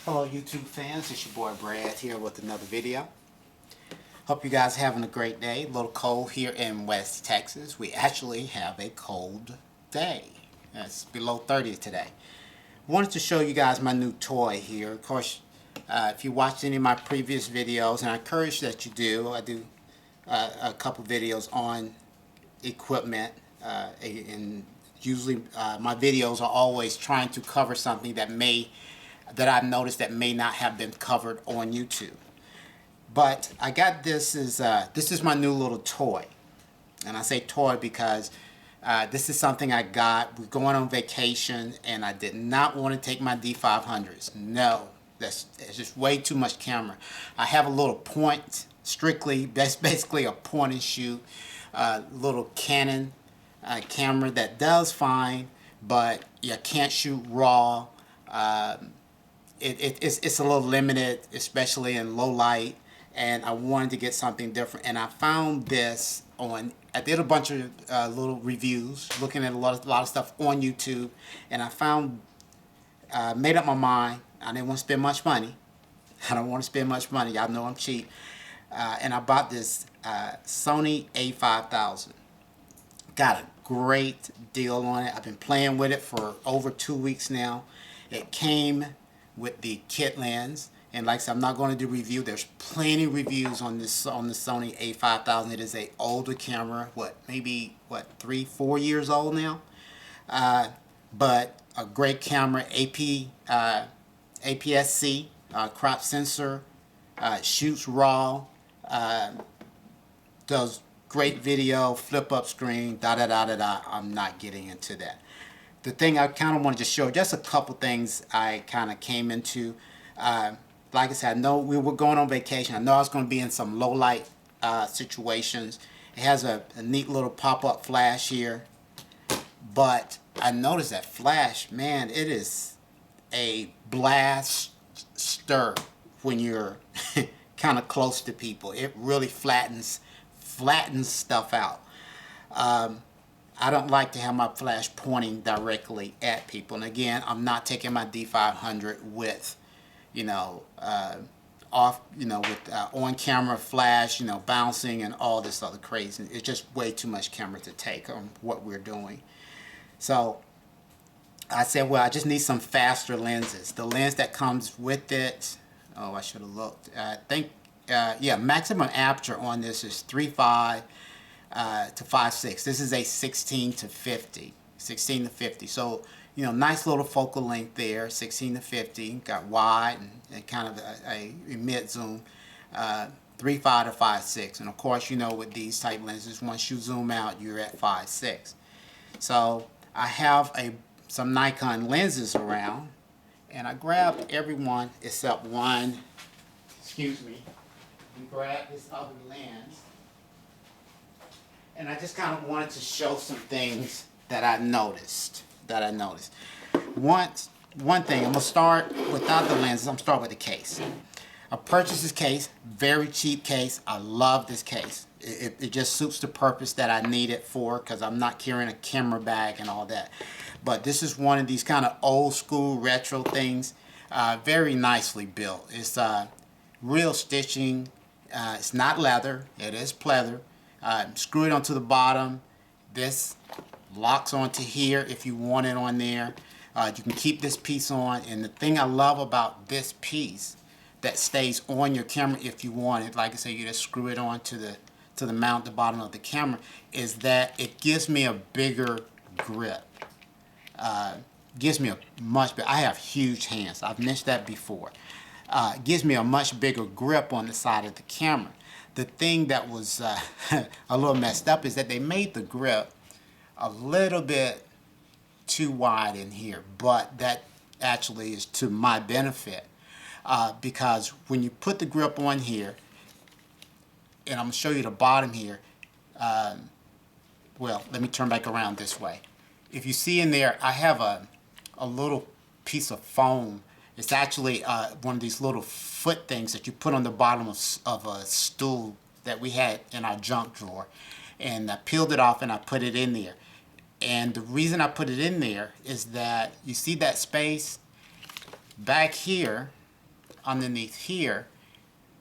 Hello YouTube fans, it's your boy Brad here with another video. Hope you guys are having a great day. A little cold here in West Texas. We actually have a cold day. It's below 30 today. Wanted to show you guys my new toy here. Of course, if you watched any of my previous videos, and I encourage that you do, I do a couple videos on equipment, and usually my videos are always trying to cover something that I've noticed that may not have been covered on YouTube. But I got this is my new little toy, and I say toy because this is something I got. We're going on vacation, and I did not want to take my D500s. No, it's just way too much camera. I have a little point, that's basically a point and shoot, little Canon camera that does fine, but you can't shoot RAW. It's a little limited, especially in low light, and I wanted to get something different. And I found this I did a bunch of little reviews, looking at a lot of stuff on YouTube, and I found, made up my mind. I didn't want to spend much money. I don't want to spend much money. Y'all know I'm cheap. And I bought this Sony a5000. Got a great deal on it. I've been playing with it for over 2 weeks now. It came with the kit lens, and like I said, I'm not going to do review. There's plenty of reviews on this, on the Sony a5000. It is a older camera, maybe 3-4 years old now, but a great camera. APS-C crop sensor, shoots RAW, does great video, flip up screen, I'm not getting into that. The thing I kind of wanted to show, just a couple things I kind of came into. Like I said, I know we were going on vacation. I know I was going to be in some low light situations. It has a neat little pop-up flash here. But I noticed that flash, man, it is a blaster when you're kind of close to people. It really flattens stuff out. I don't like to have my flash pointing directly at people. And again, I'm not taking my D500 with, with on-camera flash, bouncing and all this other crazy. It's just way too much camera to take on what we're doing. So I said, well, I just need some faster lenses. The lens that comes with it, oh, I should have looked. I think, yeah, maximum aperture on this is 3.5 to 5.6. This is a 16 to 50. So, nice little focal length there, 16 to 50. Got wide and kind of a mid zoom, 3.5 to 5.6. And of course, with these type lenses, once you zoom out, you're at 5.6. So I have some Nikon lenses around, and I grabbed every one except one. Excuse me. And grab this other lens. And I just kind of wanted to show some things that I noticed. One thing, I'm going to start without the lenses. I'm going to start with the case. I purchased this case, very cheap case. I love this case. It just suits the purpose that I need it for, because I'm not carrying a camera bag and all that. But this is one of these kind of old school retro things. Very nicely built. It's real stitching. It's not leather. It is pleather. Screw it onto the bottom. This locks onto here if you want it on there. You can keep this piece on, and the thing I love about this piece that stays on your camera if you want it, like I say, you just screw it on to the mount, the bottom of the camera, is that it gives me a bigger grip. Gives me a much bigger. I have huge hands. I've mentioned that before. Gives me a much bigger grip on the side of the camera. The thing that was a little messed up is that they made the grip a little bit too wide in here, but that actually is to my benefit, because when you put the grip on here, and I'm going to show you the bottom here, well, let me turn back around this way. If you see in there, I have a little piece of foam. It's actually one of these little foot things that you put on the bottom of a stool that we had in our junk drawer. And I peeled it off and I put it in there. And the reason I put it in there is that you see that space back here underneath here,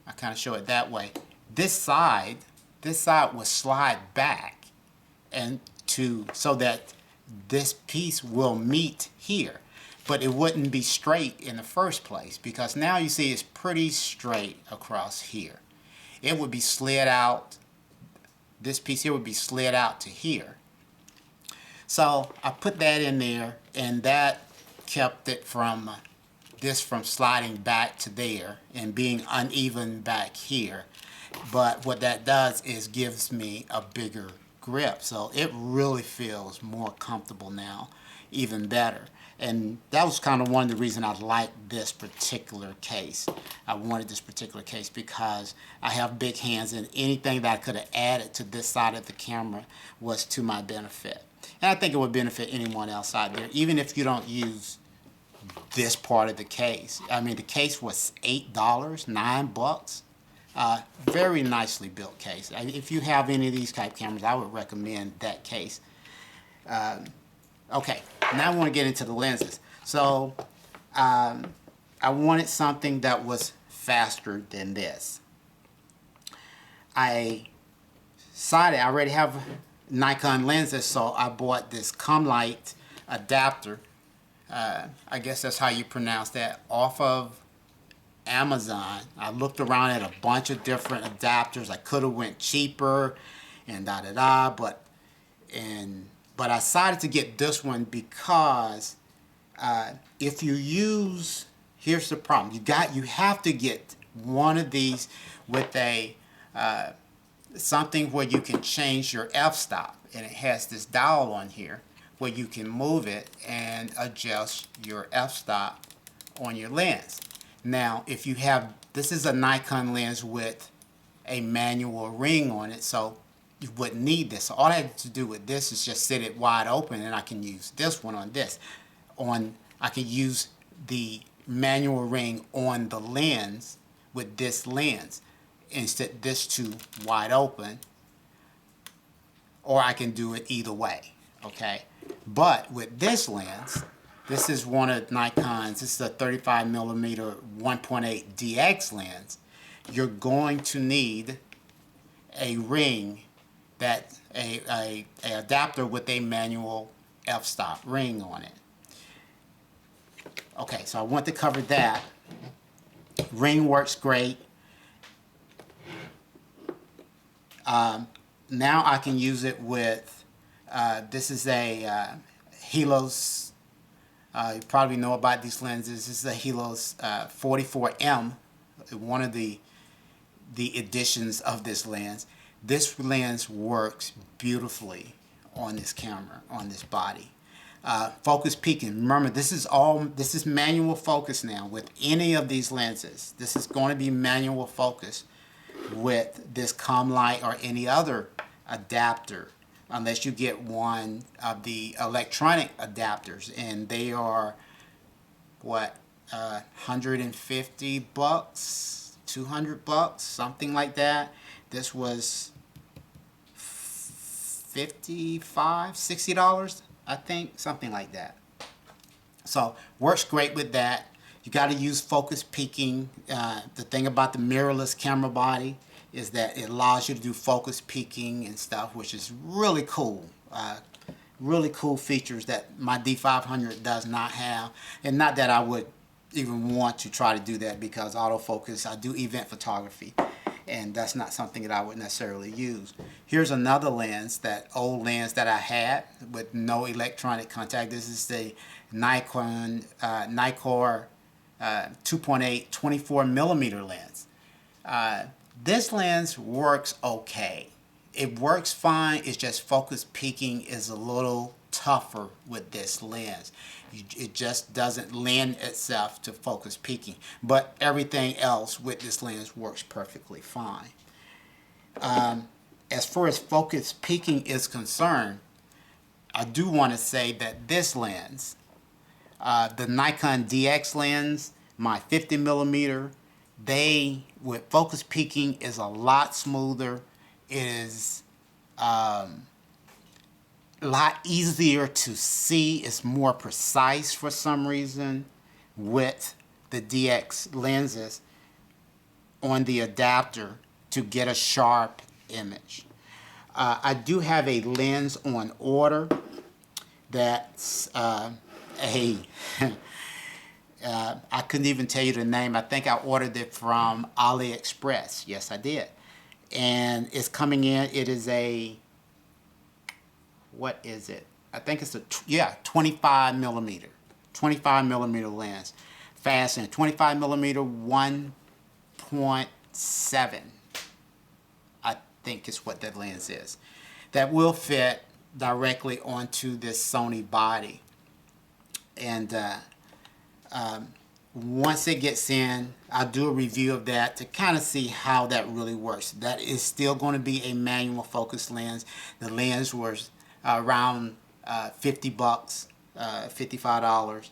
I kind of show it that way. This side will slide back and so that this piece will meet here, but it wouldn't be straight in the first place, because now you see it's pretty straight across here. It would be slid out, this piece here would be slid out to here. So I put that in there, and that kept it from sliding back to there and being uneven back here. But what that does is gives me a bigger grip, so it really feels more comfortable now, even better. And that was kind of one of the reasons I liked this particular case. I wanted this particular case because I have big hands, and anything that I could have added to this side of the camera was to my benefit. And I think it would benefit anyone else out there, even if you don't use this part of the case. I mean, the case was $8, $9. Very nicely built case. If you have any of these type cameras, I would recommend that case. Okay, now I want to get into the lenses. So I wanted something that was faster than this. I decided I already have Nikon lenses, so I bought this Commlite adapter. I guess that's how you pronounce that, off of Amazon. I looked around at a bunch of different adapters. I could have went cheaper and but I decided to get this one because if you use, here's the problem, you have to get one of these with a something where you can change your f-stop, and it has this dial on here where you can move it and adjust your f-stop on your lens. Now, if you have, this is a Nikon lens with a manual ring on it, so you wouldn't need this. So all I have to do with this is just sit it wide open, and I can use this one on this. I can use the manual ring on the lens with this lens and set this to wide open, or I can do it either way, okay? But with this lens, this is one of Nikon's, this is a 35mm 1.8 DX lens. You're going to need a ring, that a adapter with a manual f-stop ring on it. Okay, so I want to cover that. Ring works great. Now I can use it with, this is a Helios, you probably know about these lenses. This is a Helios 44M, one of the editions of this lens. This lens works beautifully on this camera, on this body. Focus peaking, remember this is manual focus now with any of these lenses. This is going to be manual focus with this Commlite or any other adapter, unless you get one of the electronic adapters, and they are what, 150 bucks, 200 bucks, something like that. This was $55, $60, I think, something like that. So works great with that. You got to use focus peaking. The thing about the mirrorless camera body is that it allows you to do focus peaking and stuff, which is really cool. Really cool features that my D500 does not have. And not that I would even want to try to do that, because autofocus, I do event photography, and that's not something that I would necessarily use. Here's another lens, that old lens that I had with no electronic contact. This is the Nikon 2.8 24mm lens. This lens works okay. It works fine. It's just focus peaking is a little tougher with this lens. It just doesn't lend itself to focus peaking. But everything else with this lens works perfectly fine. As far as focus peaking is concerned, I do want to say that this lens, the Nikon DX lens, my 50mm, with focus peaking is a lot smoother. It is a lot easier to see. It's more precise for some reason with the the DX lenses on the adapter to get a sharp image. I do have a lens on order that's I couldn't even tell you the name. I think I ordered it from AliExpress. Yes, I did. And it's coming in. It is a, what is it? I think it's a 25 millimeter lens, fast and 25 millimeter 1.7. I think is what that lens is. That will fit directly onto this Sony body. And once it gets in, I'll do a review of that to kind of see how that really works. That is still going to be a manual focus lens. The lens was around 50 bucks, $55.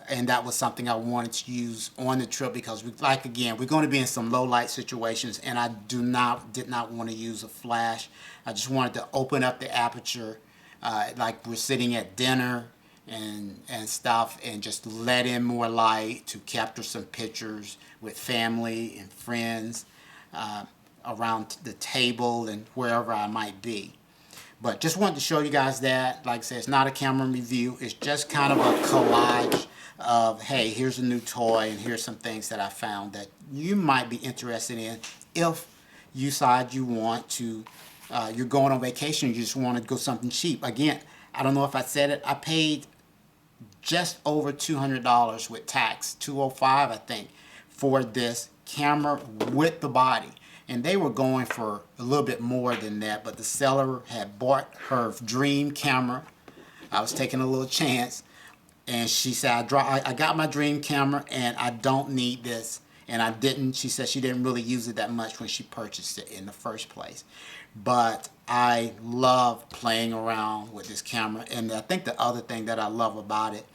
And that was something I wanted to use on the trip because, again, we're going to be in some low light situations, and I did not want to use a flash. I just wanted to open up the aperture, like we're sitting at dinner and stuff, and just let in more light to capture some pictures with family and friends around the table and wherever I might be. But just wanted to show you guys that. Like I said, it's not a camera review. It's just kind of a collage of, hey, here's a new toy and here's some things that I found that you might be interested in if you decide you want to, you're going on vacation, you just want to go something cheap. Again, I don't know if I said it, I paid just over $200 with tax, $205 I think, for this camera with the body. And they were going for a little bit more than that, but the seller had bought her dream camera. I was taking a little chance, and she said, I got my dream camera and I don't need this. And I didn't. She said she didn't really use it that much when she purchased it in the first place. But I love playing around with this camera. And I think the other thing that I love about it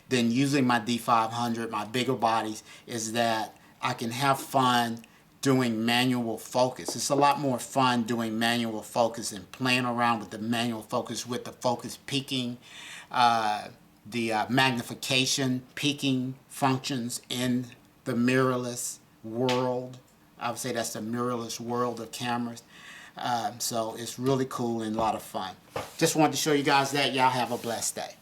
than using my D500, my bigger bodies, is that I can have fun doing manual focus. It's a lot more fun doing manual focus and playing around with the manual focus, with the focus peaking, the magnification peaking functions in the mirrorless world. I would say that's the mirrorless world of cameras. So it's really cool and a lot of fun. Just wanted to show you guys that. Y'all have a blessed day.